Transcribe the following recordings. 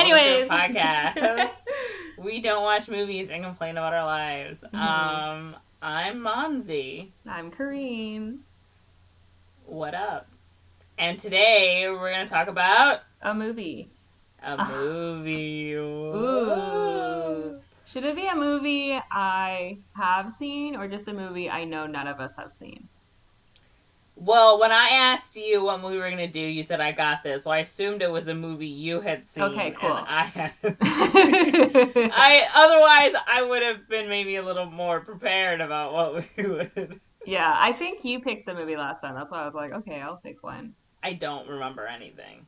Anyways. To our podcast. We don't watch movies and complain about our lives. I'm Monze. I'm Corinne. What up? And today we're going to talk about A movie. a movie. Ooh. Should it be a movie I have seen or just a movie I know none of us have seen? Well, when I asked you what movie we were going to do, you said I got this. So I assumed it was a movie you had seen. Okay, cool. And I hadn't. Otherwise, I would have been maybe a little more prepared about what we would. Yeah, I think you picked the movie last time. That's why I was like, okay, I'll pick one. I don't remember anything.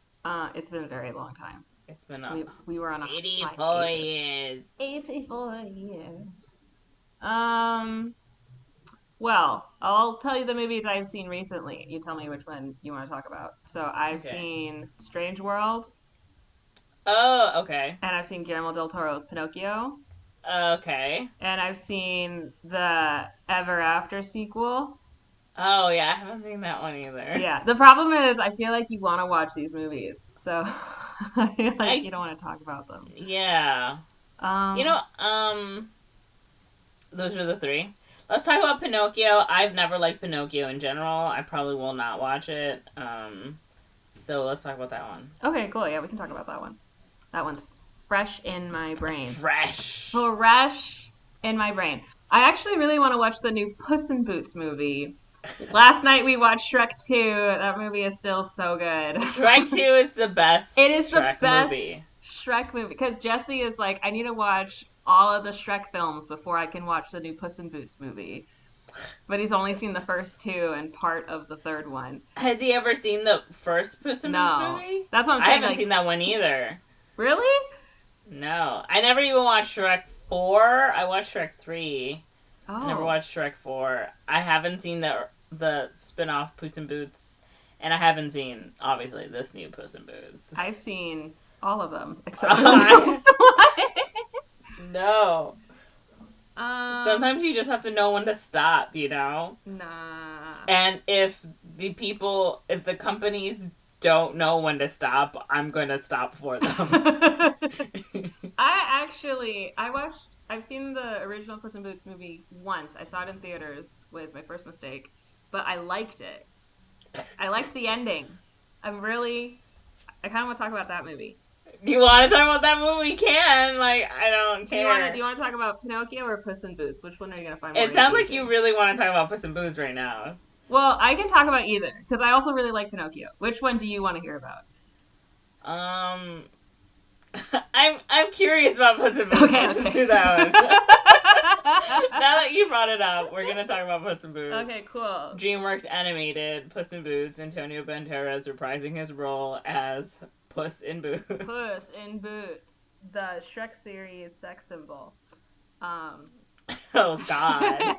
It's been a very long time. It's been we were on 84 years. 84 years. Well, I'll tell you the movies I've seen recently. You tell me which one you want to talk about. So I've seen Strange World. Oh, okay. And I've seen Guillermo del Toro's Pinocchio. Okay. And I've seen the Ever After sequel. Oh, yeah, I haven't seen that one either. Yeah, the problem is I feel like you want to watch these movies, so I feel like you don't want to talk about them. Yeah. Those are the three. Let's talk about Pinocchio. I've never liked Pinocchio in general. I probably will not watch it. So let's talk about that one. Okay, cool. Yeah, we can talk about that one. That one's fresh in my brain. Fresh in my brain. I actually really want to watch the new Puss in Boots movie. Last night we watched Shrek 2. That movie is still so good. Shrek 2 is the best. It is Shrek the best movie. Shrek movie because Jesse is like, I need to watch all of the Shrek films before I can watch the new Puss in Boots movie. But he's only seen the first two and part of the third one. Has he ever seen the first Puss in Boots movie? That's what I'm saying. I haven't seen that one either. Really? No. I never even watched Shrek 4. I watched Shrek 3. Oh. I never watched Shrek 4. I haven't seen the spin-off Puss in Boots. And I haven't seen, obviously, this new Puss in Boots. I've seen all of them, except for the first one. No. Sometimes you just have to know when to stop, you know? Nah. And if the companies don't know when to stop, I'm going to stop for them. I've seen the original Puss in Boots movie once. I saw it in theaters with my first mistake, but I liked it. I liked the ending. I kind of want to talk about that movie. Do you want to talk about that movie? We can. I don't care. Do you want to talk about Pinocchio or Puss in Boots? Which one are you going to find more It sounds like you really want to talk about Puss in Boots right now. Well, I can talk about either, because I also really like Pinocchio. Which one do you want to hear about? I'm curious about Puss in Boots. Okay. Let's do that one. Now that you brought it up, we're going to talk about Puss in Boots. Okay, cool. DreamWorks animated Puss in Boots, Antonio Banderas reprising his role as Puss in Boots. Puss in Boots, the Shrek series sex symbol. Oh, God.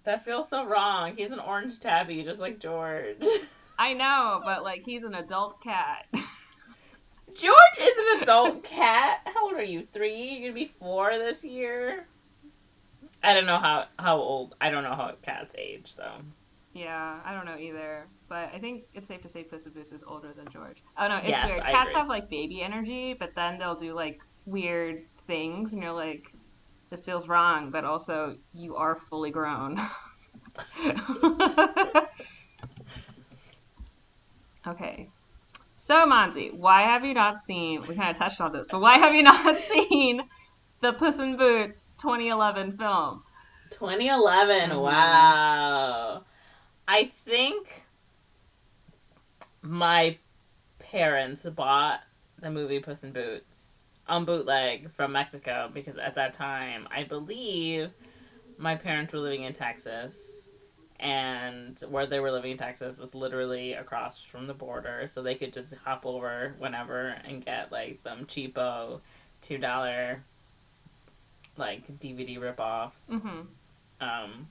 That feels so wrong. He's an orange tabby, just like George. I know, but, he's an adult cat. George is an adult cat. How old are you? 3? You're gonna be 4 this year? I don't know how old. I don't know how cats age, so. Yeah, I don't know either. But I think it's safe to say Puss in Boots is older than George. Oh, no, it's yes, weird. I Cats agree. have, baby energy, but then they'll do, weird things, and you're like, this feels wrong, but also, you are fully grown. Okay. So, Monty, why have you not seen, we kind of touched on this, but why have you not seen the Puss in Boots 2011 film? 2011, Mm-hmm. Wow. I think my parents bought the movie Puss in Boots on bootleg from Mexico because at that time, I believe my parents were living in Texas. And where they were living in Texas was literally across from the border, so they could just hop over whenever and get them cheapo $2 DVD ripoffs. Mm-hmm.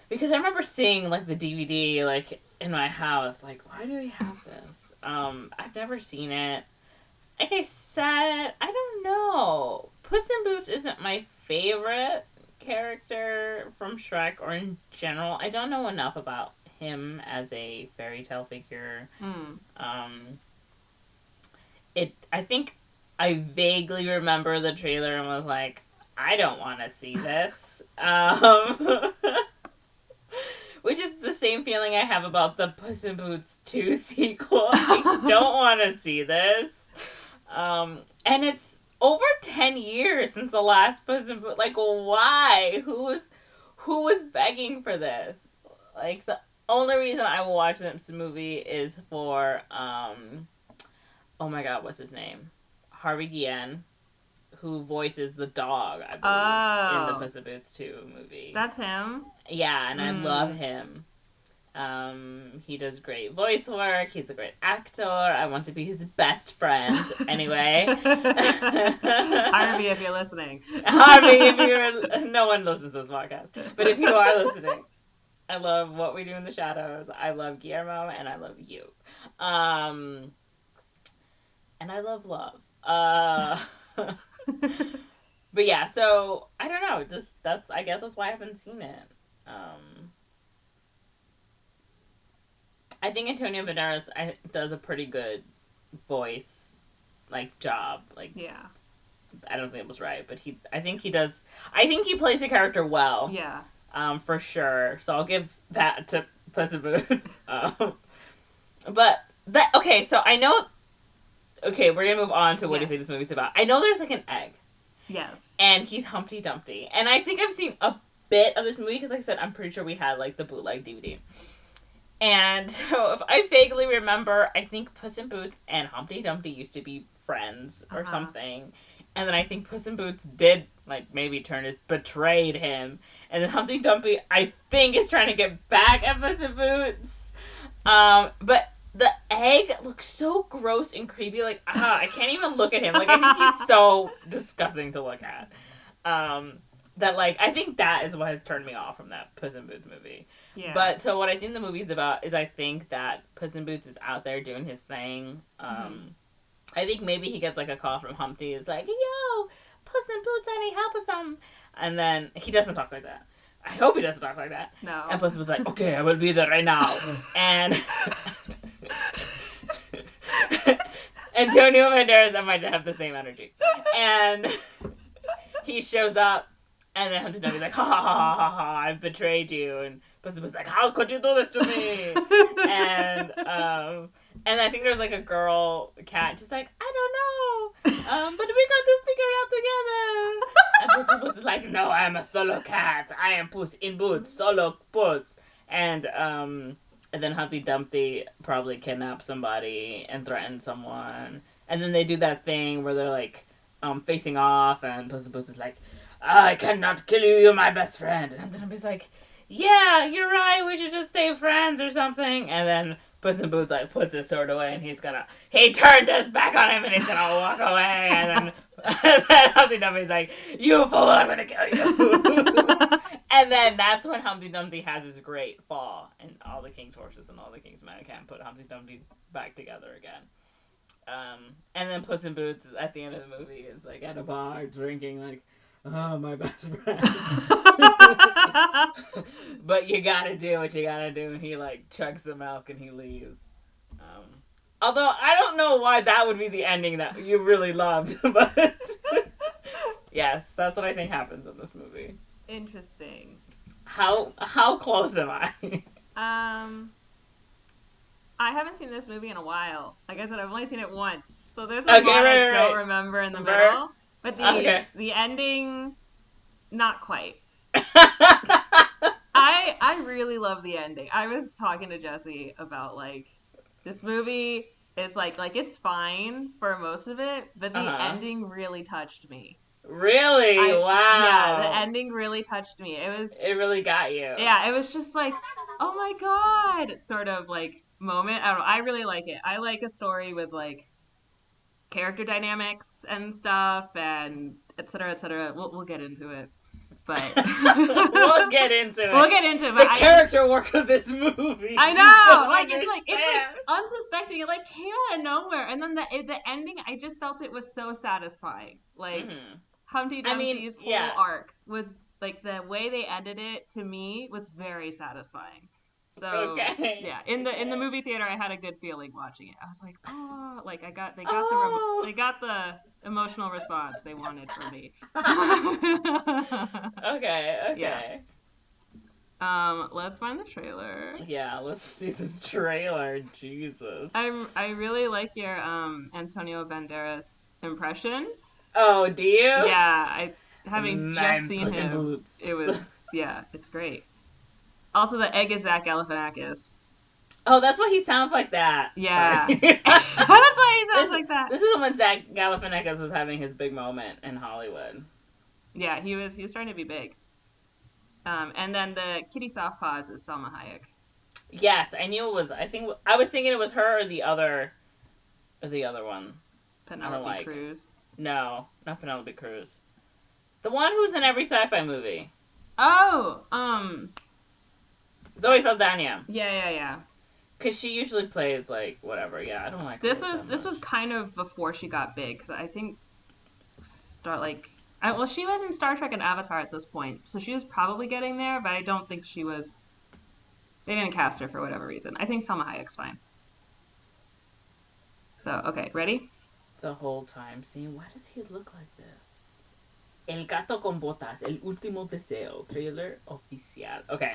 Because I remember seeing the DVD in my house. Why do we have this? I've never seen it. Like I said, I don't know. Puss in Boots isn't my favorite character from Shrek or in general. I don't know enough about him as a fairy tale figure. I think I vaguely remember the trailer and was like, I don't want to see this. Which is the same feeling I have about the Puss in Boots 2 sequel. I don't want to see this. And it's over 10 years since the last Puss in Boots. Like, why? Who was begging for this? Like, the only reason I will watch this movie is for, oh my god, what's his name? Harvey Guillen, who voices the dog, I believe, in the Oh, Puss in Boots 2 movie. that's him. Yeah, and I love Mm. him. He does great voice work. He's a great actor. I want to be his best friend. Anyway, Harvey, if you're listening. Harvey, if you're no one listens to this podcast, but if you are listening, I love What We Do in the Shadows. I love Guillermo, and I love you. And I love love. But yeah, so I don't know. Just I guess that's why I haven't seen it. I think Antonio Banderas does a pretty good voice like job. Like Yeah. I don't think it was right, but I think he does. I think he plays the character well. Yeah. For sure. So I'll give that to Puss in Boots. But that okay. So I know. Okay, we're gonna move on to what do you think this movie's about. I know there's like an egg. Yes. And he's Humpty Dumpty, and I think I've seen a bit of this movie because, like I said, I'm pretty sure we had like the bootleg DVD. And so, if I vaguely remember, I think Puss in Boots and Humpty Dumpty used to be friends or something. And then I think Puss in Boots did, like, maybe betrayed him. And then Humpty Dumpty, I think, is trying to get back at Puss in Boots. But the egg looks so gross and creepy. Like, I can't even look at him. Like, I think he's so disgusting to look at. That, like, I think that is what has turned me off from that Puss in Boots movie. Yeah. But, so what I think the movie's about is I think that Puss in Boots is out there doing his thing. I think maybe he gets, like, a call from Humpty. It's like, yo, Puss in Boots, I need help with something. And then he doesn't talk like that. I hope he doesn't talk like that. No. And Puss in Boots is like, okay, I will be there right now. And Antonio Banderas and might have the same energy. And he shows up. And then Humpty Dumpty's like, ha ha ha ha ha, I've betrayed you. And Puss was like, how could you do this to me? And I think there's like a girl cat just like, I don't know. But we got to figure it out together. And Puss is like, no, I am a solo cat. I am Puss in Boots, solo Puss. And then Humpty Dumpty probably kidnaps somebody and threatens someone. And then they do that thing where they're like facing off, and Puss in Boots is like, I cannot kill you, you're my best friend. And Humpty Dumpty's like, yeah, you're right, we should just stay friends or something. And then Puss in Boots like puts his sword away, and he turns his back on him, and he's gonna walk away. And then Humpty Dumpty's like, you fool, I'm gonna kill you. And then that's when Humpty Dumpty has his great fall, and all the king's horses and all the king's men can put Humpty Dumpty back together again. And then Puss in Boots at the end of the movie is like at a bar drinking like, oh, my best friend. But you gotta do what you gotta do, and he like chugs the milk and he leaves. Although I don't know why that would be the ending that you really loved, but yes, that's what I think happens in this movie. Interesting. How close am I? I haven't seen this movie in a while. Like I said, I've only seen it once, so there's a lot I don't remember in the middle. But the ending, not quite. I really love the ending. I was talking to Jesse about like this movie is like it's fine for most of it, but the ending really touched me. Really? Wow. Yeah, the ending really touched me. It really got you. Yeah, it was just like, oh my god, sort of like moment. I don't know. I really like it. I like a story with like character dynamics and stuff, and et cetera, et cetera. We'll get into it, but we'll get into it. We'll get into it. The character work of this movie. I know, like it's like unsuspecting. It like came out of nowhere, and then the ending. I just felt it was so satisfying. Like Humpty Dumpty's whole arc was like the way they ended it to me was very satisfying. So Okay. yeah, in the Okay. movie theater, I had a good feeling watching it. I was like, oh, like Oh. they got the emotional response they wanted from me. Okay. Yeah. Okay. Let's find the trailer. Yeah. Let's see this trailer. Jesus. I really like your Antonio Banderas impression. Oh, do you? Yeah, I having just Man, seen Puss in him, it Boots. was yeah, it's great. Also, the egg is Zach Galifianakis. Oh, that's why he sounds like that. Sorry. Yeah, that's why he sounds this like that. this is when Zach Galifianakis was having his big moment in Hollywood. Yeah, he was starting to be big. And then the Kitty Soft Paws is Selma Hayek, Yes, I knew it was. I think I was thinking it was her or the other one. I don't Penelope like. Cruz. No, not Penelope Cruz. The one who's in every sci-fi movie. Oh, Zoe Saldana. yeah, yeah, yeah. Because she usually plays like whatever. Yeah, I don't like her that This was much. kind of before she got big because I think start like well she was in Star Trek and Avatar at this point, so she was probably getting there, but I don't think she was. They didn't cast her for whatever reason. I think Selma Hayek's fine. So okay, ready? The whole time seeing why does he look like this? El gato con botas, el último deseo, trailer oficial. Okay.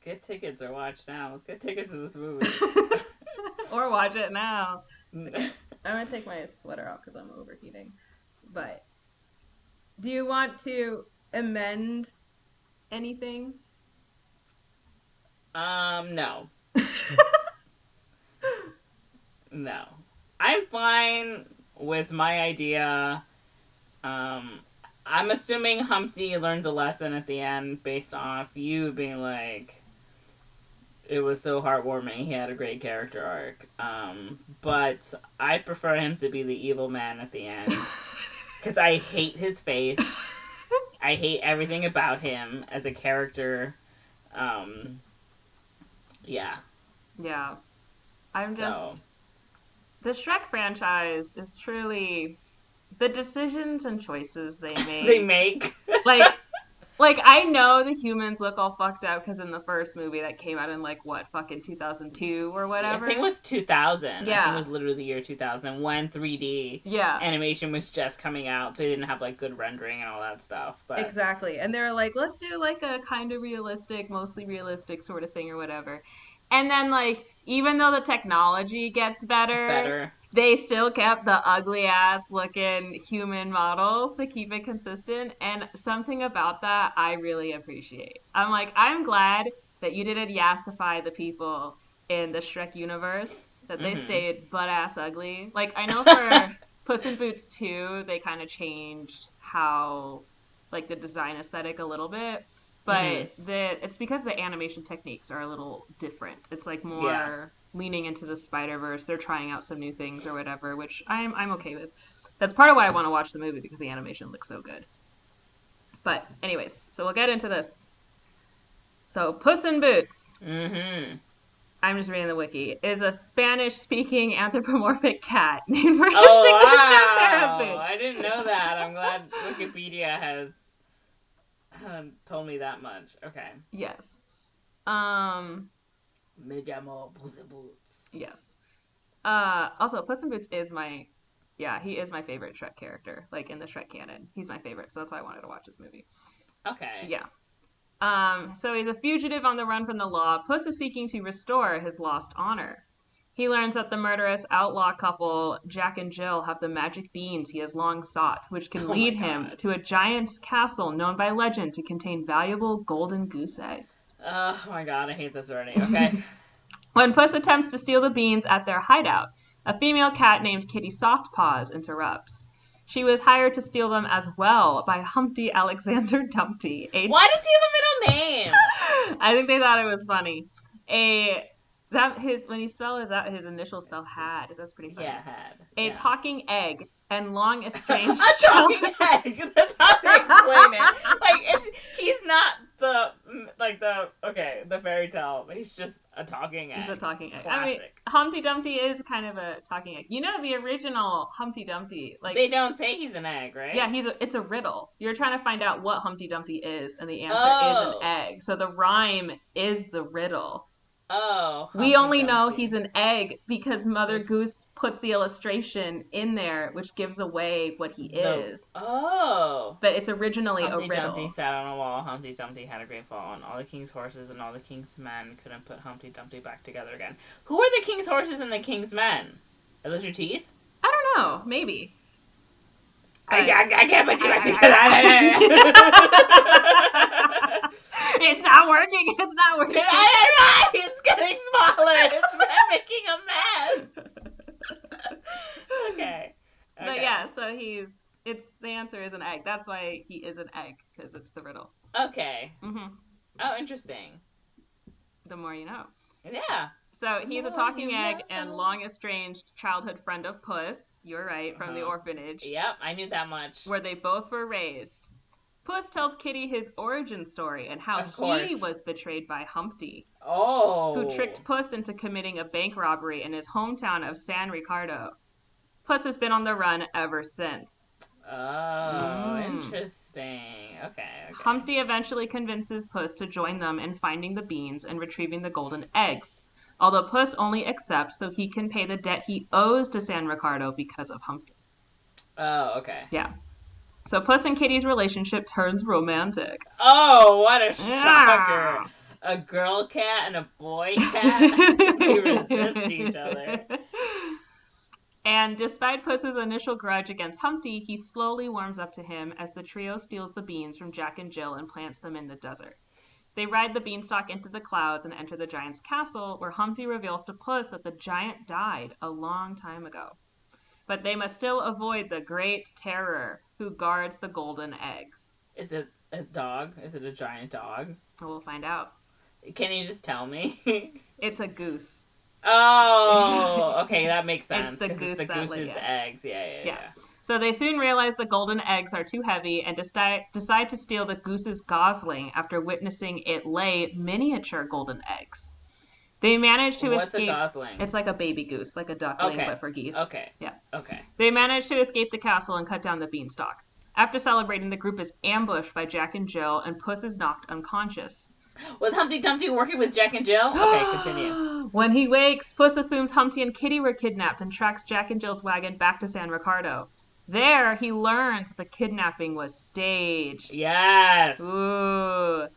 Get tickets or watch now. Let's get tickets to this movie. Or watch it now. Okay, I'm gonna take my sweater off because I'm overheating. But do you want to amend anything? No. No. I'm fine with my idea. Um, I'm assuming Humpty learns a lesson at the end based off you being like, it was so heartwarming. He had a great character arc. But I prefer him to be the evil man at the end because I hate his face. I hate everything about him as a character. Um, yeah. Yeah, I'm So just the Shrek franchise is truly the decisions and choices they they make. make. Like I know the humans look all fucked up because in the first movie that came out in like what fucking 2002 or I think it whatever. was 2000. I think it Yeah. was literally the year 2000 when 3D Yeah. animation was just coming out, so they didn't have like good rendering and all that stuff. But Exactly. And they're like, let's do like a kind of realistic, mostly realistic sort of thing or whatever. And then like even though the technology gets it's better, better. they still kept the ugly ass looking human models to keep it consistent. And something about that I really appreciate. I'm like, I'm glad that you didn't yassify the people in the Shrek universe, that they Mm-hmm. stayed butt ass ugly. Like I know for Puss in Boots 2, they kind of changed how like the design aesthetic a little bit, Mm-hmm. but it's because the animation techniques are a little different. It's like Yeah. more leaning into the Spider-Verse. They're trying out some new things or whatever, which I'm okay with. That's part of why I want to watch the movie because the animation looks so good. But anyways, so we'll get into this. So Puss in Boots, Mm-hmm. I'm just reading the wiki, is a Spanish-speaking anthropomorphic cat named for his Oh signature pair of wow! boots. I didn't know that. I'm glad Wikipedia has told me that much. Okay. Yes. Um. Me llamo Puss in Boots. Yes. Also, Puss in Boots is my, yeah, he is my favorite Shrek character. Like in the Shrek canon, he's my favorite. So that's why I wanted to watch this movie. Okay. Yeah. So he's a fugitive on the run from the law. Puss is seeking to restore his lost honor. He learns that the murderous outlaw couple, Jack and Jill, have the magic beans he has long sought, which can Oh my lead him god. to a giant's castle known by legend to contain valuable golden goose eggs. Oh my god, I hate this already. Okay. When Puss attempts to steal the beans at their hideout, a female cat named Kitty Softpaws interrupts. She was hired to steal them as well by Humpty Alexander Dumpty, a Why does he have a middle name? I think they thought it was funny. A that his when he spelled his initial spell had. That's pretty Yeah, funny. had. A Yeah. talking egg and long estranged A talking egg. That's how they explain it. Like he's not the fairy tale. He's just a talking egg. He's a talking egg. I mean, Classic. Humpty Dumpty is kind of a talking egg. You know the original Humpty Dumpty, They like don't say he's an egg, right? yeah, it's a riddle. You're trying to find out what Humpty Dumpty is, and the answer is an Oh. egg. So the rhyme is the riddle. Oh, We Humpty only know he's Dumpty. an egg because Mother It's Goose puts the illustration in there, which gives away what he the is. oh. But it's originally a Humpty Dumpty riddle. sat on a wall. Humpty Dumpty had a great fall, and all the king's horses and all the king's men couldn't put Humpty Dumpty back together again. Who are the king's horses and the king's men? Are those your teeth? I don't know, maybe. I, But I, I can't put you back together. it's not working. It's not working. It's getting smaller. It's making a mess. Okay. But yeah, so the answer is an egg. That's why he is an egg because it's the riddle. Okay. Mm-hmm. Oh, interesting. The more you know. Yeah. So he's a talking egg know. and long estranged childhood friend of Puss. You're right, from the orphanage. Yep, I knew that much. Where they both were raised. Puss tells Kitty his origin story and how he was betrayed by Humpty. Oh. Who tricked Puss into committing a bank robbery in his hometown of San Ricardo. Puss has been on the run ever since. Oh, interesting. Okay. Humpty eventually convinces Puss to join them in finding the beans and retrieving the golden eggs. Although Puss only accepts so he can pay the debt he owes to San Ricardo because of Humpty. Oh, okay. Yeah. So Puss and Kitty's relationship turns romantic. Oh, what a shocker. A girl cat and a boy cat? They resist each other. And despite Puss's initial grudge against Humpty, he slowly warms up to him as the trio steals the beans from Jack and Jill and plants them in the desert. They ride the beanstalk into the clouds and enter the giant's castle, where Humpty reveals to Puss that the giant died a long time ago. But they must still avoid the Great Terror, who guards the golden eggs. Is it a dog? Is it a giant dog? We'll find out. Can you just tell me? It's a goose. Oh, okay, that makes sense. Because it's the goose's eggs. Yeah. So they soon realize the golden eggs are too heavy and decide to steal the goose's gosling after witnessing it lay miniature golden eggs. They manage to escape. What's a gosling? It's like a baby goose, like a duckling, but for geese. Okay. Yeah. Okay. They manage to escape the castle and cut down the beanstalk. After celebrating, the group is ambushed by Jack and Jill, and Puss is knocked unconscious. Was Humpty Dumpty working with Jack and Jill? Okay, continue. When he wakes, Puss assumes Humpty and Kitty were kidnapped and tracks Jack and Jill's wagon back to San Ricardo. There, he learns the kidnapping was staged. Yes. Ooh.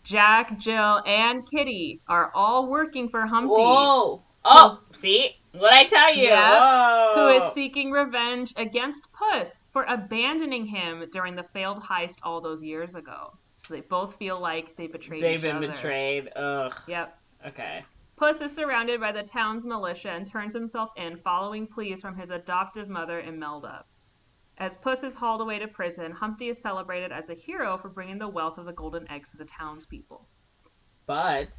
Jack, Jill, and Kitty are all working for Humpty. Whoa. Oh, see? What'd I tell you? Yeah. Whoa. Who is seeking revenge against Puss for abandoning him during the failed heist all those years ago. So they both feel like they betrayed each other. They've been betrayed. Ugh. Yep. Okay. Puss is surrounded by the town's militia and turns himself in following pleas from his adoptive mother, Imelda. As Puss is hauled away to prison, Humpty is celebrated as a hero for bringing the wealth of the golden eggs to the townspeople. But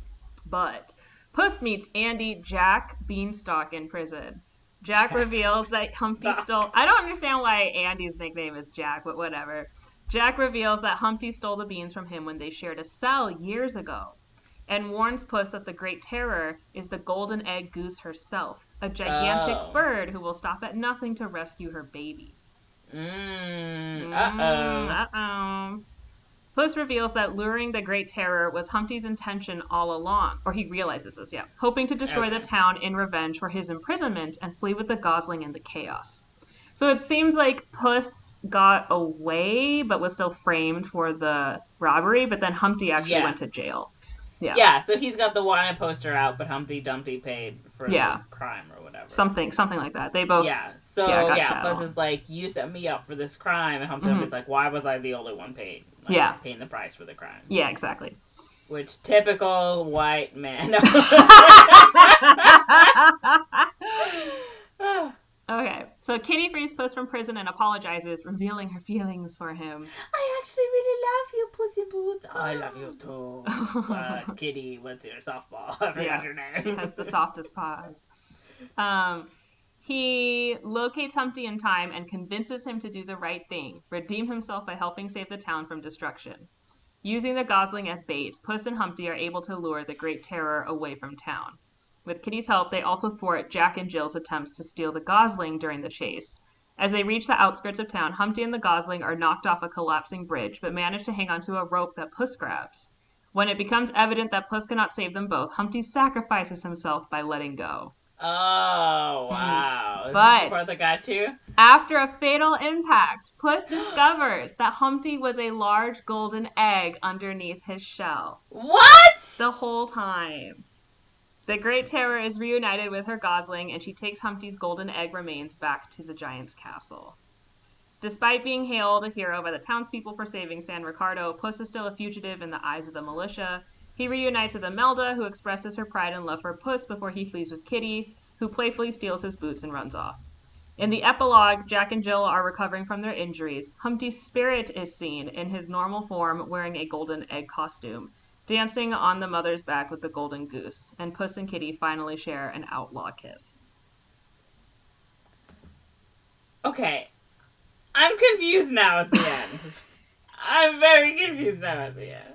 But Puss meets Andy Jack Beanstalk in prison. Jack Jack reveals that Humpty Beanstalk. stole. I don't understand why Andy's nickname is Jack, but whatever. Jack reveals that Humpty stole the beans from him when they shared a cell years ago, and warns Puss that the Great Terror is the golden egg goose herself, a gigantic Oh. bird who will stop at nothing to rescue her baby. Uh-oh. Uh-oh. Puss reveals that luring the Great Terror was Humpty's intention all along, or he realizes this, yeah, hoping to destroy the Okay. town in revenge for his imprisonment and flee with the Gosling in the chaos. So it seems like Puss got away, but was still framed for the robbery, but then Humpty actually Yeah. went to jail. Yeah. Yeah, so he's got the wanted poster out, but Humpty Dumpty paid for the Yeah. crime or whatever. Something like that. They both, Yeah, yeah, so got yeah, shadow Puss on. is like, you set me up for this crime, and Humpty Dumpty's Mm-hmm. like, why was I the only one paid? Like, Yeah. paying the price for the crime. Yeah, exactly. Which, typical white man. Okay, so Kitty frees Puss from prison and apologizes, revealing her feelings for him. I actually really love you, Puss in Boots. I love you too. Kitty, what's your softball? I forgot your name. She has the softest paws. He locates Humpty in time and convinces him to do the right thing, redeem himself by helping save the town from destruction. Using the Gosling as bait, Puss and Humpty are able to lure the Great Terror away from town. With Kitty's help, they also thwart Jack and Jill's attempts to steal the Gosling during the chase. As they reach the outskirts of town, Humpty and the Gosling are knocked off a collapsing bridge, but manage to hang onto a rope that Puss grabs. When it becomes evident that Puss cannot save them both, Humpty sacrifices himself by letting go. Oh, wow. Is this the But part that got you? after a fatal impact, Puss discovers that Humpty was a large golden egg underneath his shell. What? The whole time. The Great Terror is reunited with her Gosling, and she takes Humpty's golden egg remains back to the giant's castle. Despite being hailed a hero by the townspeople for saving San Ricardo, Puss is still a fugitive in the eyes of the militia. He reunites with Imelda, who expresses her pride and love for Puss before he flees with Kitty, who playfully steals his boots and runs off. In the epilogue, Jack and Jill are recovering from their injuries. Humpty's spirit is seen in his normal form wearing a golden egg costume, dancing on the mother's back with the golden goose, and Puss and Kitty finally share an outlaw kiss. Okay. I'm confused now at the end. I'm very confused now at the end.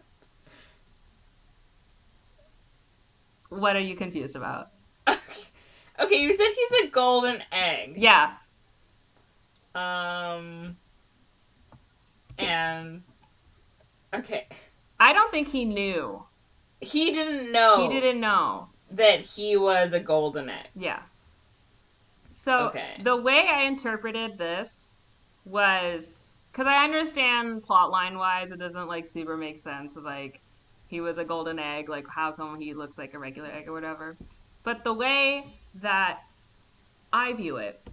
What are you confused about? Okay, you said he's a golden egg. Yeah. And okay. I don't think he knew. He didn't know. He didn't know that he was a golden egg. Yeah. So okay. The way I interpreted this was because I understand plot line wise, it doesn't like super make sense. Like he was a golden egg, like how come he looks like a regular egg or whatever. But the way that I view it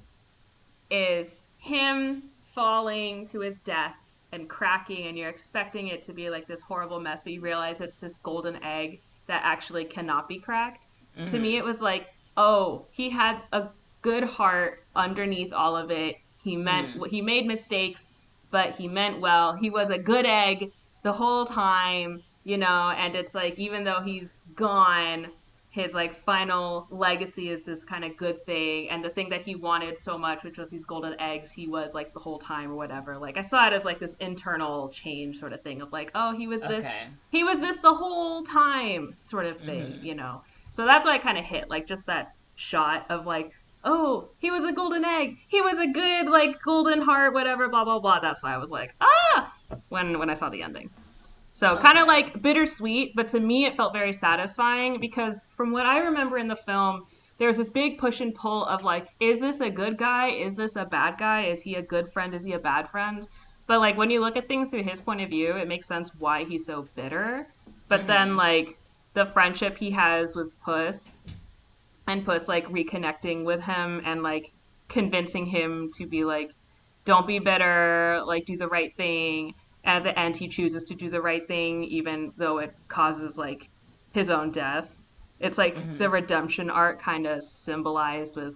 is him falling to his death and cracking, and you're expecting it to be like this horrible mess, but you realize it's this golden egg that actually cannot be cracked. Mm-hmm. To me, it was like, oh, he had a good heart underneath all of it. He made mistakes, but he meant well. He was a good egg the whole time, you know, and it's like, even though he's gone, his like final legacy is this kind of good thing, and the thing that he wanted so much, which was these golden eggs, he was like the whole time or whatever. Like I saw it as like this internal change sort of thing of like, oh, he was this the whole time sort of thing, you know. So that's why I kind of hit, like just that shot of like, oh, he was a golden egg, he was a good like golden heart, whatever, blah blah blah. That's why I was like, when I saw the ending. So kind of like bittersweet, but to me it felt very satisfying because from what I remember in the film, there was this big push and pull of like, is this a good guy? Is this a bad guy? Is he a good friend? Is he a bad friend? But like when you look at things through his point of view, it makes sense why he's so bitter. But then like the friendship he has with Puss, and Puss like reconnecting with him and like convincing him to be like, don't be bitter, like do the right thing. At the end, he chooses to do the right thing, even though it causes like his own death. It's like the redemption arc kind of symbolized with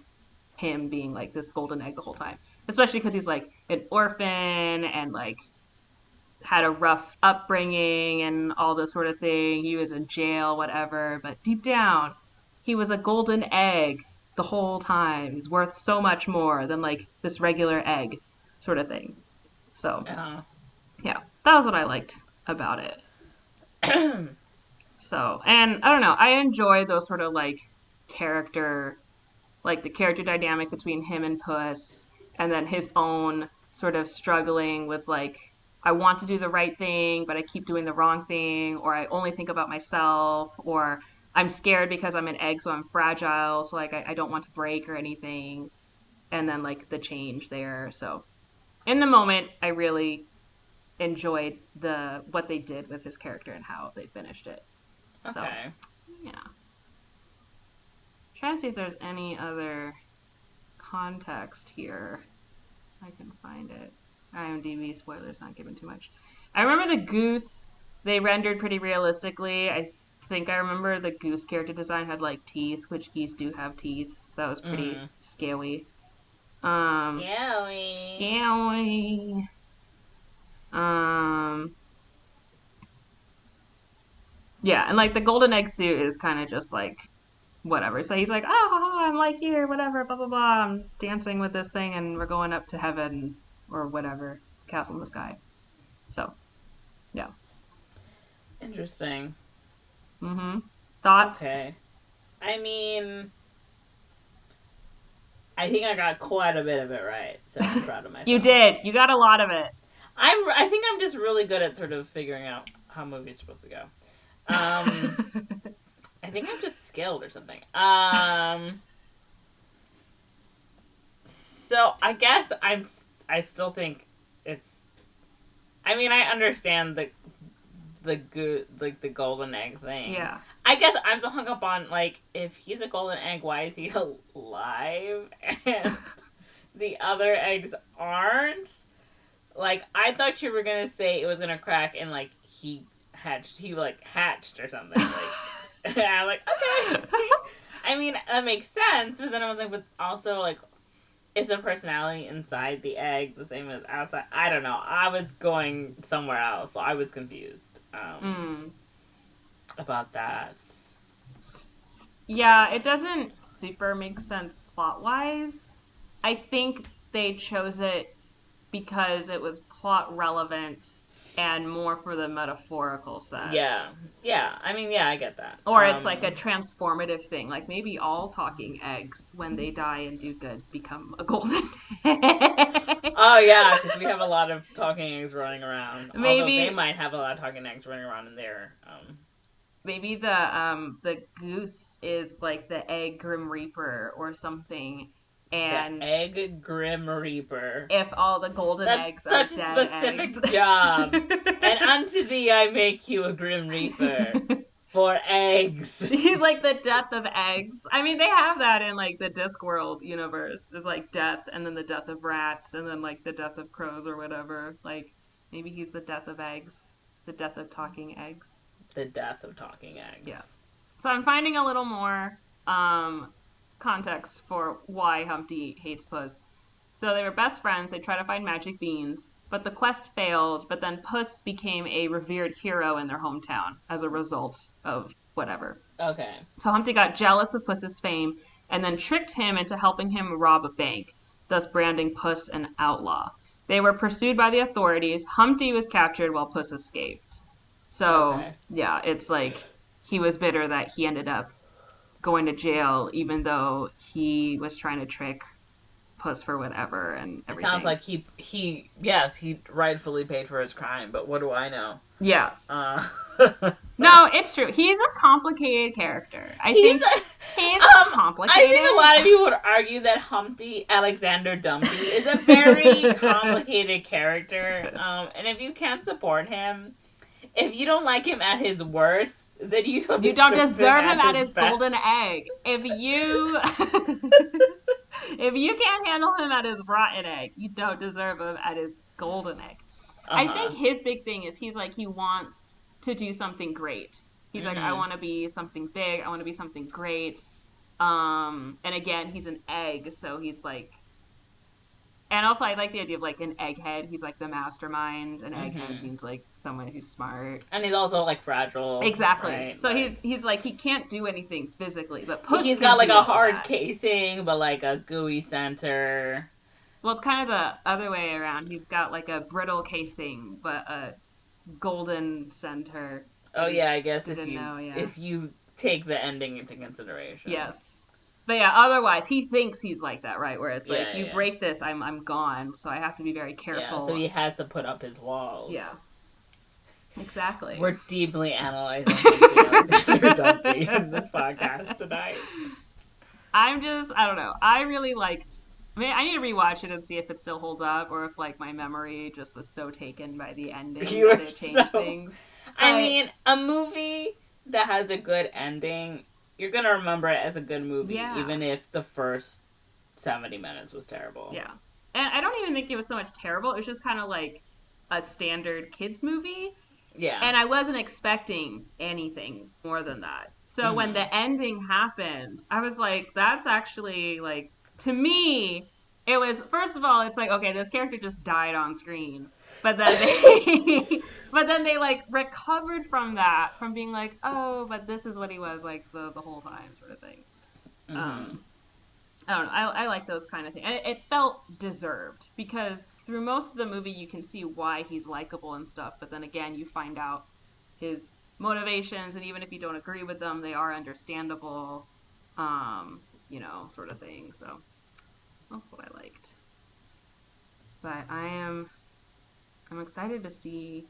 him being like this golden egg the whole time. Especially because he's like, an orphan and like had a rough upbringing and all this sort of thing. He was in jail, whatever. But deep down, he was a golden egg the whole time. He's worth so much more than like this regular egg sort of thing. So, Uh-huh. yeah, that was what I liked about it. So, and I don't know, I enjoy those sort of character, like the character dynamic between him and Puss, and then his own sort of struggling with like, I want to do the right thing, but I keep doing the wrong thing, or I only think about myself, or I'm scared because I'm an egg, so I'm fragile, so like I don't want to break or anything, and then like the change there. So in the moment, I really enjoyed the what they did with his character and how they finished it. So Okay. yeah, trying to see if there's any other context here. I can find it. IMDb spoilers not given too much. I remember the goose they rendered pretty realistically. I think I remember the goose character design had like teeth, which geese do have teeth, so that was pretty Mm. scaly. Um, Scary. scaly. Um, yeah, and like the golden egg suit is kind of just like whatever. So he's like, oh, I'm like here, whatever, blah blah blah. I'm dancing with this thing, and we're going up to heaven or whatever, castle in the sky. So yeah. Interesting. Mm-hmm. Thoughts? Okay. I mean, I think I got quite a bit of it right, so I'm proud of You myself. did. You got a lot of it. I think I'm just really good at sort of figuring out how movies are supposed to go. I think I'm just skilled or something. So I guess I still think it's. I mean, I understand the good like the golden egg thing. Yeah. I guess I'm so hung up on like if he's a golden egg, why is he alive and the other eggs aren't? Like I thought you were gonna say it was gonna crack and like he like hatched or something. Like I'm like okay. I mean that makes sense, but then I was like, but also like is the personality inside the egg the same as outside? I don't know. I was going somewhere else, so I was confused mm. about that. Yeah, it doesn't super make sense plot wise. I think they chose it because it was plot relevant and more for the metaphorical Yeah, sense. yeah. I mean, yeah, I get that. Or it's like a transformative thing. Like maybe all talking eggs, when they die and do good, become a golden egg. Oh yeah, because we have a lot of talking eggs running around. Although they maybe might have a lot of talking eggs running around in there. maybe the goose is like the egg grim reaper or something, The and egg grim reaper. if all the golden That's eggs are such a dead eggs. specific job. And unto thee I make you a grim reaper for eggs. He's like the death of eggs. I mean, they have that in like the Discworld universe. There's like death, and then the death of rats, and then like the death of crows or whatever. Like maybe he's the death of eggs, the death of talking eggs. The death of talking Yeah. eggs. So I'm finding a little more context for why Humpty hates Puss. So they were best friends. They tried to find magic beans, but the quest failed. But then Puss became a revered hero in their hometown as a result of whatever. Okay. So Humpty got jealous of Puss's fame and then tricked him into helping him rob a bank, thus branding Puss an outlaw. They were pursued by the authorities. Humpty was captured while Puss escaped. So, Okay. yeah, it's like he was bitter that he ended up going to jail even though he was trying to trick Puss for whatever and It sounds everything. like he yes, he rightfully paid for his crime, but what do I know? Yeah. Uh, No, it's true. He's a complicated character. I he's think a, he's I think a lot of complicated. people would argue that Humpty Alexander Dumpty is a very complicated character. And if you can't support him, if you don't like him at his worst, then you don't You don't deserve him deserve him at at his his best. golden egg. If you if you can't handle him at his rotten egg, you don't deserve him at his golden egg. Uh I huh. think his big thing is he's like he wants to do something great. He's like I Mhm. want to be something big. I want to be something great. And again, he's an egg, so he's like And also, I like the idea of like an egghead. He's like the mastermind. An egghead Mm-hmm. means like someone who's smart. And he's also like fragile, Exactly. right? So Like he's like he can't do anything physically, but Puss he's can got like do a all hard that. casing, but like a gooey center. Well, it's kind of the other way around. He's got like a brittle casing, but a golden center Oh that he yeah, I guess didn't know. Yeah. if you take the ending into consideration. Yes. But yeah, otherwise he thinks he's like that, right? Where it's like Yeah, you yeah, break this, I'm gone. So I have to be very yeah. So careful. he has to put up his Yeah. walls. Exactly. We're deeply analyzing Humpty Alexander Dumpty in this podcast tonight. I don't know. I really liked. I mean, I need to rewatch it and see if it still holds up, or if like my memory just was so taken by the ending You that were it changed so. things. I But mean, a movie that has a good ending, you're gonna remember it as a good movie, yeah, even if the first 70 minutes was terrible. yeah, and I don't even think it was so much terrible. It was just kind of like a standard kids movie, Yeah. and I wasn't expecting anything more than that. So when Mm-hmm. the ending happened, I was like, that's actually like to me, it was first of all, it's like okay, this character just died on screen, but then they, but then they like recovered from that, from being like, oh, but this is what he was like the whole time, sort of thing. Mm-hmm. Um, I don't know. I like those kind of things. And it felt deserved because through most of the movie you can see why he's likable and stuff, but then again you find out his motivations, and even if you don't agree with them, they are understandable. Sort of thing. So that's what I liked. But I'm excited to see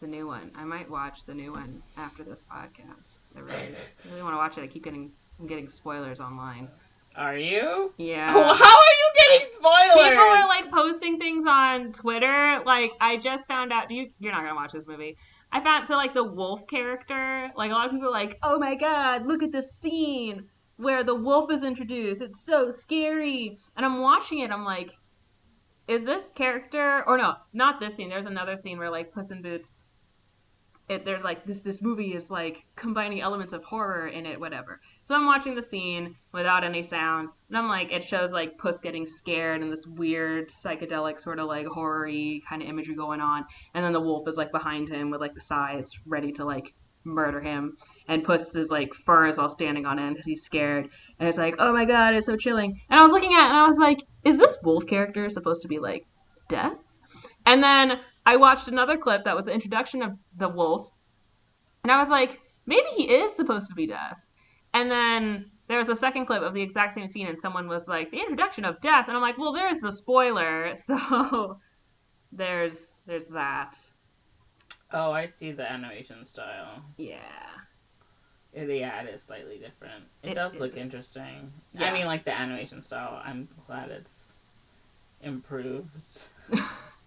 the new one. I might watch the new one after this podcast. I really want to watch it. I'm getting spoilers online. Are you? Oh, Yeah. how are you getting People spoilers? are like posting things on Twitter. Like I just found out. You're not gonna watch this movie. I found so like the wolf character. Like a lot of people are like, oh my god, look at this scene where the wolf is introduced. It's so scary. And I'm watching it. I'm like, is this character or no? Not this scene. There's another scene where like Puss in Boots there's like this movie is like combining elements of horror in it, whatever. So I'm watching the scene without any sound, and I'm like, it shows like Puss getting scared and this weird psychedelic sort of like horror-y kind of imagery going on, and then the wolf is like behind him with like the scythes ready to like murder him, and Puss is like fur is all standing on end because he's scared, and it's like, oh my god, it's so chilling. And I was looking at it and I was like, is this wolf character supposed to be like death? And then I watched another clip that was the introduction of the wolf, and I was like, maybe he is supposed to be deaf. And then there was a second clip of the exact same scene, and someone was like, the introduction of death. And I'm like, well, there's the spoiler. So there's there's that. Oh, I see the animation style. Yeah. Yeah, it is slightly different. It It does look is. interesting. I Yeah. mean, like the animation style. I'm glad it's improved.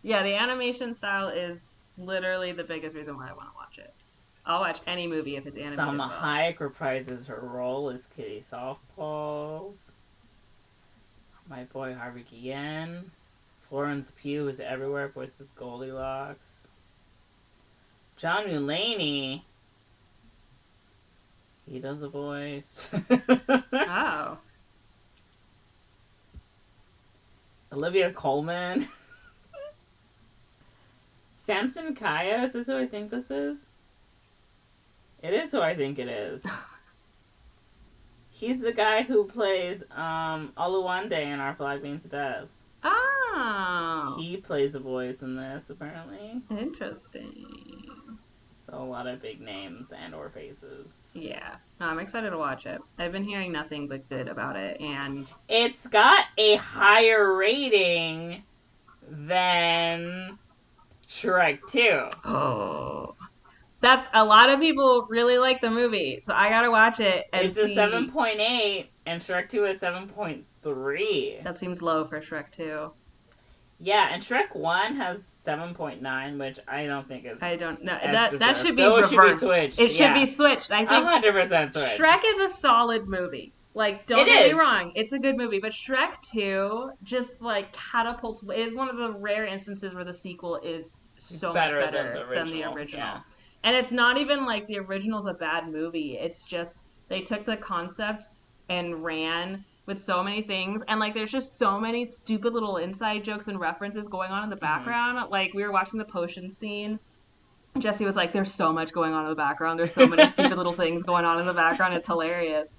Yeah, the animation style is literally the biggest reason why I want to watch it. I'll watch any movie if it's animated Salma well. Hayek reprises her role as Kitty Softballs. My boy Harvey Guillen. Florence Pugh is everywhere, voices Goldilocks. John Mulaney. He does a voice. Oh. Olivia Colman. Samson Kaya, is this who I think this is? It is who I think it is. He's the guy who plays Oluwande in Our Flag Means Death. Oh. He plays a voice in this, apparently. Interesting. So a lot of big names and or faces. Yeah. No, I'm excited to watch it. I've been hearing nothing but good about it, and It's got a higher rating than Shrek 2. oh, that's a lot of people really like the movie, so I gotta watch it and It's a see. 7.8 and Shrek 2 is 7.3. That seems low for Shrek 2. Yeah, and Shrek 1 has 7.9, which I don't think is I don't know. as That should deserved. be Those should be reversed. switched. It should be Yeah. switched. I think 100% switched. Shrek is a solid movie. Like, It don't get me is. wrong, it's a good movie, but Shrek 2 just like catapults is one of the rare instances where the sequel is so much Better than better the than the original. Yeah. original. And it's not even like the original's a bad movie. It's just they took the concept and ran with so many things, and like there's just so many stupid little inside jokes and references going on in the Mm-hmm. background. Like we were watching the potion scene. Jesse was like, "There's so much going on in the background. There's so many stupid little things going on in the background. It's hilarious."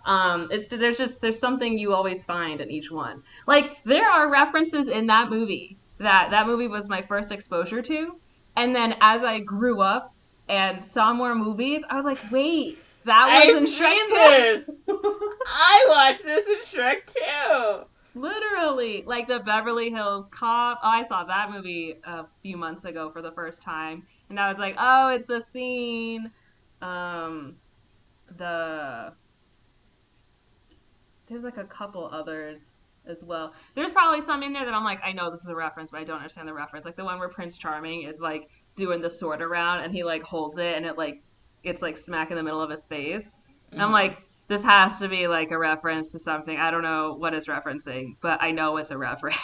There's something you always find in each one. Like there are references in that movie that movie was my first exposure to, and then as I grew up and saw more movies, I was like, "Wait, that was I've in Shrek seen this. too." I watched this in Shrek too. Literally, like the Beverly Hills Cop. Oh, I saw that movie a few months ago for the first time, and I was like, "Oh, it's the scene." Um, the There's like a couple others as well. There's probably some in there that I'm like, I know this is a reference, but I don't understand the reference. Like the one where Prince Charming is like doing the sword around and he like holds it and it's like smack in the middle of his face. I'm Mm-hmm. like, this has to be like a reference to something. I don't know what it's referencing, but I know it's a reference.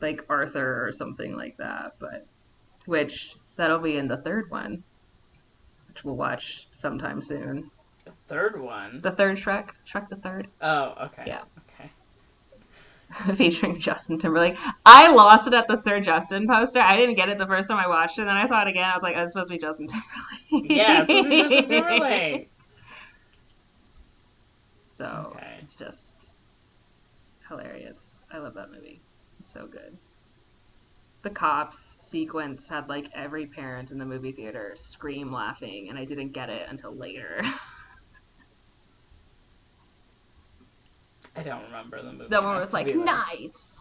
Like Arthur or something like that, but which that'll be in the third one, which we'll watch sometime soon. The third one. The third Shrek, Shrek the third. Oh, okay. Yeah. Okay. Featuring Justin Timberlake. I lost it at the Sir Justin poster. I didn't get it the first time I watched it, and then I saw it again. I was like, oh, it's supposed to be Justin Yeah, it's supposed to be Justin Timberlake. Timberlake. So Okay. it's just hilarious. I love that movie. It's so good. The cops sequence had like every parent in the movie theater scream laughing, and I didn't get it until later. I don't remember the movie The one where enough it's to like be like, nights,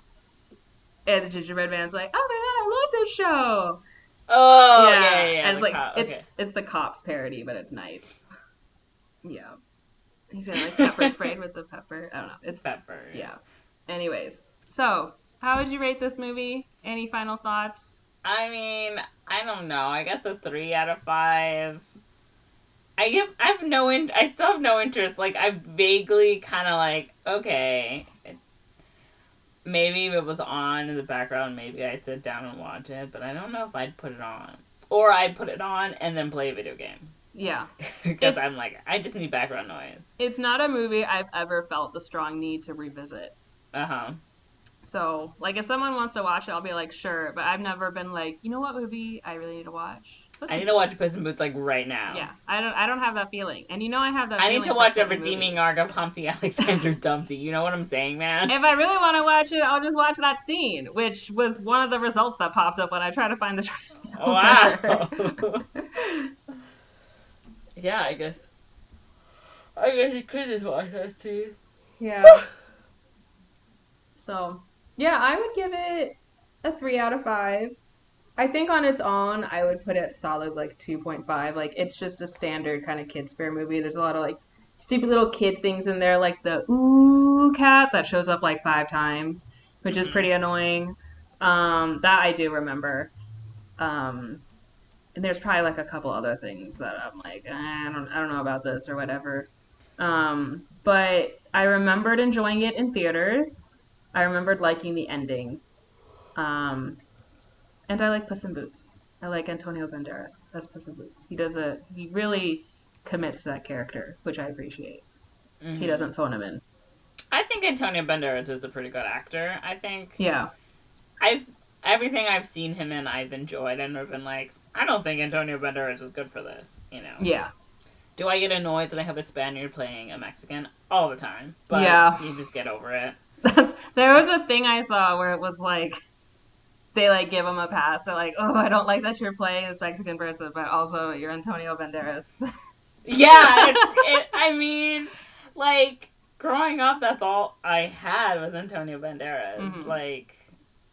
and the gingerbread man's like, "Oh my god, I love this show." oh yeah, yeah, Yeah, yeah, and it's the like cop. Okay. it's the cops parody, but it's nice. Yeah, he's getting like pepper sprayed with the pepper. I don't know. It's Pepper. Yeah. yeah. Anyways, so how would you rate this movie? Any final thoughts? I mean, I don't know. I guess a 3 out of 5. I still have no interest. Like I vaguely kind of like okay, maybe if it was on in the background, maybe I'd sit down and watch it. But I don't know if I'd put it on, or I'd put it on and then play a video game Yeah, because it's I'm like I just need background noise. it's not a movie I've ever felt the strong need to revisit. Uh huh. So, like, if someone wants to watch it, I'll be like, sure. But I've never been like, you know what movie I really need to watch? Puss I in need to watch Boots. Puss in Boots like right now. Yeah, I don't have that feeling, and you know I have that I need feeling to for watch the certain redeeming movies. arc of Humpty Alexander Dumpty. You know what I'm saying, man? If I really want to watch it, I'll just watch that scene, which was one of the results that popped up when I tried to find the trailer. Wow. Yeah, I guess. I guess you could just watch that too. Yeah. So, yeah, I would give it a 3 out of 5. I think on its own, I would put it solid like 2.5. Like it's just a standard kind of kids fair movie. There's a lot of like stupid little kid things in there, like the ooh cat that shows up like 5 times, which is Mm-hmm. pretty annoying. That I do remember. Um, and there's probably like a couple other things that I'm like, I don't know about this or whatever. But I remembered enjoying it in theaters. I remembered liking the ending. Um, and I like Puss in Boots. I like Antonio Banderas as Puss in Boots. He really commits to that character, which I appreciate. He Mm-hmm. doesn't phone him in. I think Antonio Banderas is a pretty good actor. I think Yeah, I've everything I've seen him in, I've enjoyed, and I've been like, I don't think Antonio Banderas is good for this. You know, yeah, do I get annoyed that I have a Spaniard playing a Mexican all the time? But yeah. you just get over it. There was a thing I saw where it was like they like give him a pass. They're like, oh, I don't like that you're playing this Mexican person, but also you're Antonio Banderas. Yeah, it. I mean, like growing up, that's all I had was Antonio Banderas. hmm Like,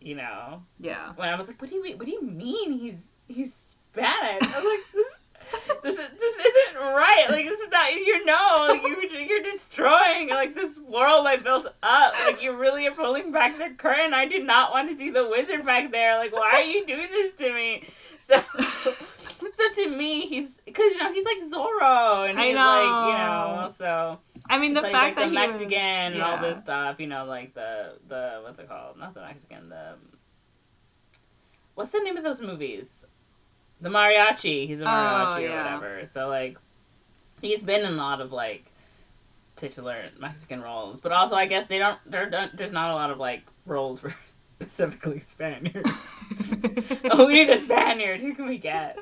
you know, Yeah. when I was like, what do you mean he's Spanish? I was like, this isn't right. Like, this is not like you're destroying like this world I built up. Like, you really are pulling back the curtain. I do not want to see the wizard back there. Like, why are you doing this to me? So. So to me, he's because he's like Zorro, and I he's like know. so I mean, he the plays fact like the that he was, Mexican and all this yeah. stuff. Like the what's it called? Not the Mexican. The what's the name of those movies? The mariachi. He's a Oh, mariachi or yeah. whatever. So like He's been in a lot of like titular Mexican roles, but also I guess they don't. There's not a lot of like roles for specifically Spaniards. Oh, we need a Spaniard. Who can we get?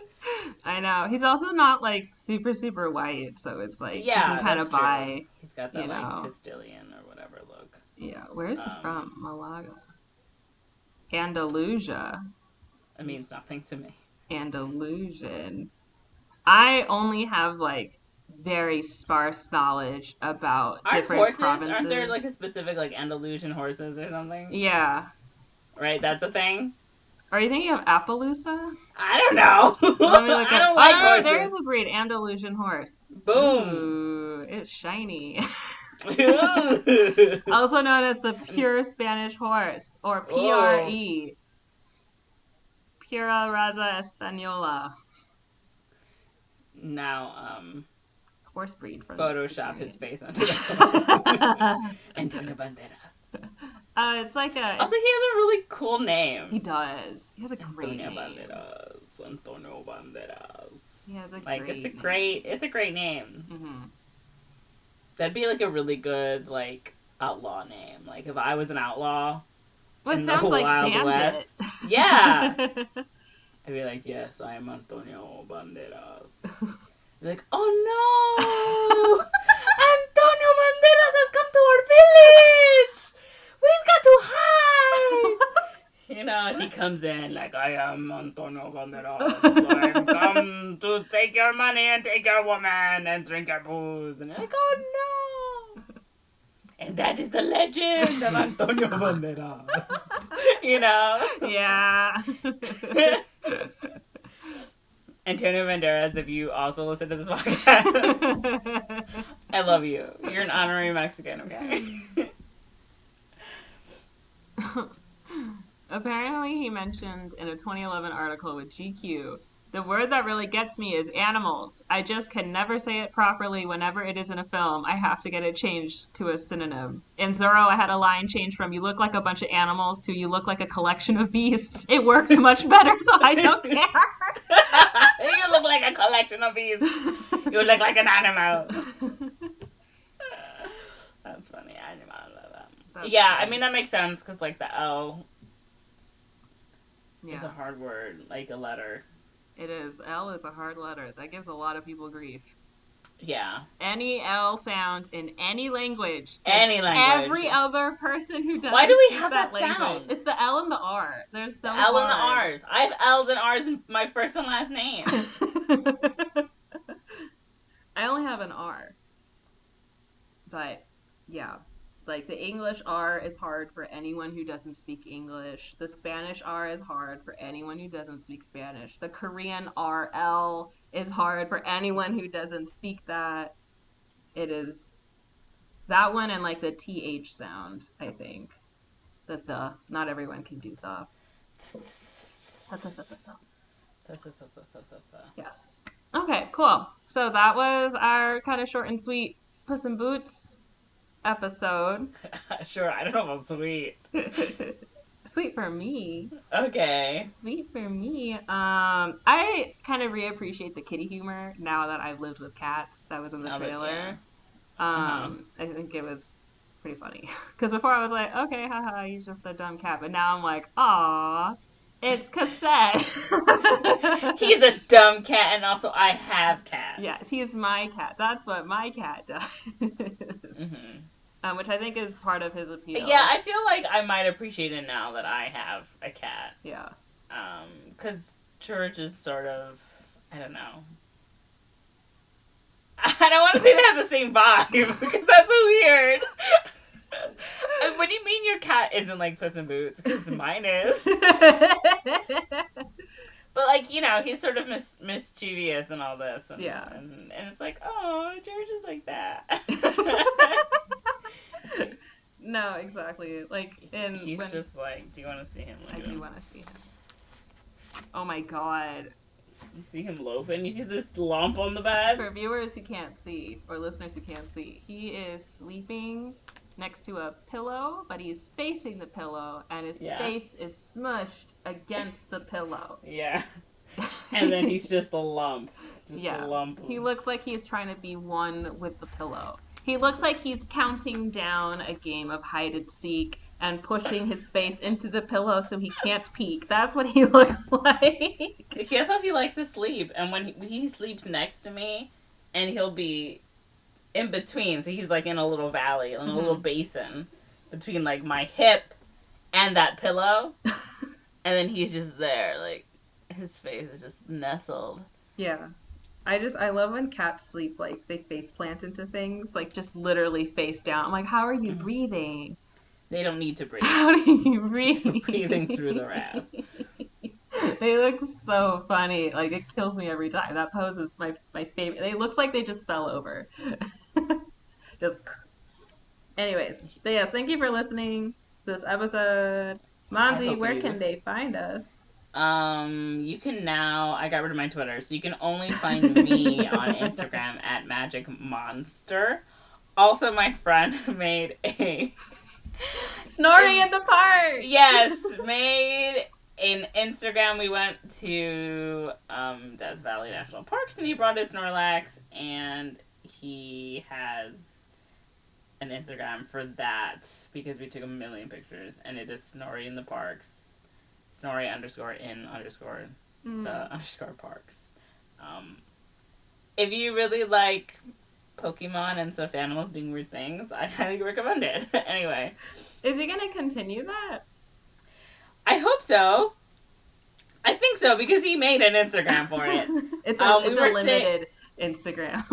I know. He's also not like super super white, so it's like you can Yeah, kind that's of true. buy, He's got you that like know. Castilian or whatever look. Yeah, where is he Um, from? Malaga. Andalusia. it He's means nothing to me. Andalusian. I only have like very sparse knowledge about Aren't different horses? Aren't there provinces. like a specific like Andalusian horses or something? Yeah. Right, that's a thing. Are you thinking of Appaloosa? I don't know. Let me look I at. don't like Oh, there is horses. a breed, Andalusian horse. Boom. Ooh, it's shiny. Ooh. Also known as the pure Spanish horse, or Oh. PRE, Pura Raza Española. Now, Horse breed from the Photoshop his Pyrenees. face onto the horse. Antonio Banderas. It's like a. Also, he has a really cool He name. does. He has a great Antonio name. Banderas. Antonio He has Banderas. a Like it's a great name. great name. Mm-hmm. That'd be like a really good like outlaw name. Like if I was an outlaw Well, it in the sounds like Wild Bandit. West. Yeah. I'd be like, yes, I am Antonio Banderas. Be like, oh no! Antonio Banderas has come to our village! We've got to hide! You know, and he comes in like, I am Antonio Banderas. I've come to take your money and take your woman and drink your booze. And you're like, oh no! And that is the legend of Antonio Banderas. You know? Yeah. Antonio Banderas, if you also listen to this podcast, I love you. You're an honorary Mexican, okay? Apparently, he mentioned in a 2011 article with GQ, the word that really gets me is animals. I just can never say it properly whenever it is in a film. I have to get it changed to a synonym. In Zorro, I had a line changed from you look like a bunch of animals to you look like a collection of beasts. It worked much better, so I don't care. You look like a collection of beasts. You look like an animal. That's funny. Animal. Yeah, Funny. I mean, that makes sense because, like, the L is a Yeah, hard word, like a letter. it is. L is a hard letter. That gives a lot of people grief. Yeah. Any L sound in any language. Any language. Every other person who doesn't Why do we speak have that language. sound? It's the L and the R. They're so The L hard. and the R's. I have L's and R's in my first and last name. I only have an R. But yeah, like the English R is hard for anyone who doesn't speak English. The Spanish R is hard for anyone who doesn't speak Spanish. The Korean RL is hard for anyone who doesn't speak that. It is that one and like the TH sound, I think. The. Not everyone can do the. Yes. Okay, cool. So that was our kind of short and sweet Puss in Boots episode. Sure, I don't know about sweet. Sweet for me. Okay. Sweet for me. I kind of reappreciate the kitty humor now that I've lived with cats. That was in the trailer. Uh-huh. I think it was pretty funny. Because before I was like, okay, haha, he's just a dumb cat. But now I'm like, aw, it's Cassette. He's a dumb cat, and also I have cats. Yes, he's my cat. That's what my cat does. Mm-hmm. Which I think is part of his appeal. Yeah, I feel like I might appreciate it now that I have a cat. Yeah. Because George is sort of, I don't know. I don't want to say they have the same vibe, because that's weird. What do you mean your cat isn't like Puss in Boots? Because mine is. But, like, you know, he's sort of mischievous and all this. And, yeah. And it's like, oh, George is like that. No, exactly. Like, he's just like, do you want to see him? I do want to see him. Oh my god. You see him loafing? You see this lump on the bed? For viewers who can't see, or listeners who can't see, he is sleeping next to a pillow, but he's facing the pillow, and his face is smushed against the pillow. Yeah. And then he's just a lump. Just a Yeah. lump He of. looks like he's trying to be one with the pillow. He looks like he's counting down a game of hide and seek and pushing his face into the pillow so he can't peek. That's what he looks like. That's how he likes to sleep. And when he sleeps next to me, and he'll be in between, so he's like in a little valley, in a little Mm-hmm. basin between like my hip and that pillow, and then he's just there, like his face is just nestled. Yeah. I love when cats sleep like they face plant into things, like just literally face down. I'm like, how are you Mhm. breathing? They don't need to breathe. How do you They're breathe? breathing through their ass. They look so funny. Like it kills me every time. That pose is my favorite. It looks like they just fell over. Just anyways. So yes, thank you for listening to this episode. I Monzi, hope where you. can they find us? You can now. I got rid of my Twitter, so you can only find me on Instagram at Magic Monster. Also, my friend made a. Snoring in the park. Yes, made an Instagram. We went to Death Valley National Parks, and he brought his Snorlax, and he has an Instagram for that because we took a million pictures, and it is Snorri in the Parks, Snorri underscore in underscore Mm. the underscore parks. Um, if you really like Pokemon and stuffed animals doing weird things, I highly recommend it. Anyway, Is he gonna continue that? I hope so. I think so because he made an Instagram for it. We It's a were saying limited Instagram.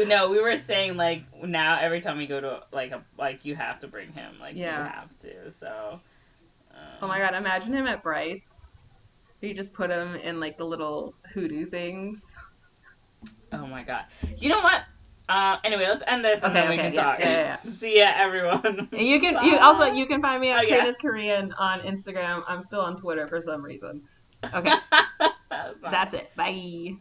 no, we were saying like now every time we go to like you have to bring him, like you Yeah. have to. So, Oh my god, imagine him at Bryce. You just put him in like the little hoodoo things. oh my god, you know what? Anyway, let's end this and Okay, then we okay, can yeah, talk. yeah, yeah, yeah. See ya, everyone. And Bye. you can find me Oh at yeah. Creative Korean on Instagram. I'm still on Twitter for some reason. Okay, Bye. that's it. Bye.